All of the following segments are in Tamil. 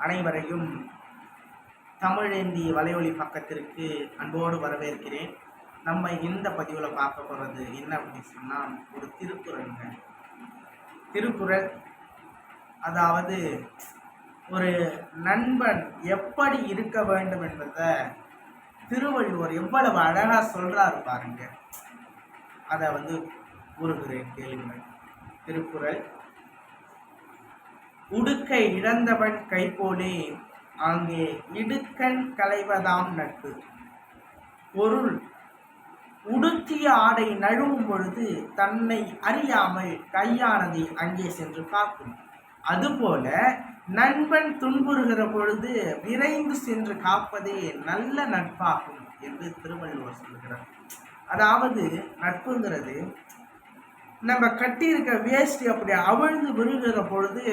அனைவரையும் தமிழேந்தி வலையொலி பக்கத்திற்கு அன்போடு வரவேற்கிறேன். நம்ம இந்த பதிவில் பார்க்க போகிறது என்ன அப்படின்னு சொன்னால், ஒரு திருக்குறளுங்க. திருக்குறள் அதாவது ஒரு நண்பன் எப்படி இருக்க வேண்டும் என்பதை திருவள்ளுவர் எவ்வளவு அழகாக சொல்கிறாரு பாருங்க. அதை கூறுகிறேன் கேளுங்கள். திருக்குறள்: உடுக்கை இழந்தவன் கைப்போலே அங்கே இடுக்கண் களைவதாம் நட்பு. பொருள்: உடுத்திய ஆடை நழுவும் பொழுது தன்னை அறியாமல் கையானதை அங்கே சென்று காக்கும். அதுபோல நண்பன் துன்புறுகிற பொழுது விரைந்து சென்று காப்பதே நல்ல நட்பாகும் என்று திருவள்ளுவர் சொல்கிறார். அதாவது நட்புங்கிறது நம்ம கட்டி இருக்க வேஷ்டி அப்படி அவிழ்ந்து விழுகிற பொழுது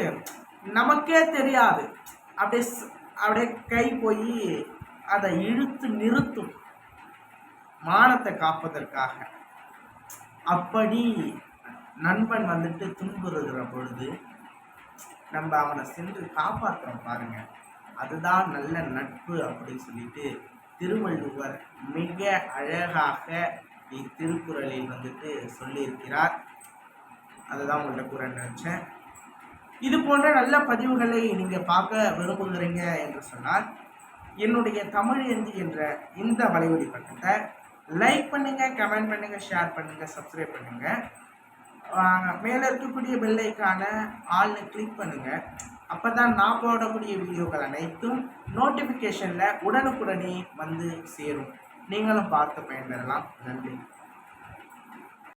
நமக்கே தெரியாது, அப்படியே கை போய் அதை இழுத்து நிறுத்தும், மானத்தை காப்பதற்காக. அப்படி நண்பன் துன்புறுகிற பொழுது நம்ம அவனை சென்று காப்பாற்றுறோம் பாருங்க, அதுதான் நல்ல நட்பு அப்படின்னு சொல்லிட்டு திருவள்ளுவர் மிக அழகாக இத்திருக்குறளில் சொல்லியிருக்கிறார். அதுதான் உங்கள்கிட்ட கூற நினைச்சேன். இது போன்ற நல்ல பதிவுகளை நீங்கள் பார்க்க விரும்புகிறீங்க என்று சொன்னால் என்னுடைய தமிழேந்தி என்ற இந்த வலைவலி பக்கத்தை லைக் பண்ணுங்கள், கமெண்ட் பண்ணுங்கள், ஷேர் பண்ணுங்கள், சப்ஸ்கிரைப் பண்ணுங்கள். மேலே இருக்கக்கூடிய பெல் ஐக்கான ஆல்னு கிளிக் பண்ணுங்கள். அப்போ தான் நான் போடக்கூடிய வீடியோக்கள் அனைத்தும் நோட்டிஃபிகேஷனில் உடனுக்குடனே சேரும். நீங்களும் பார்த்து பயன்பெறலாம். நன்றி.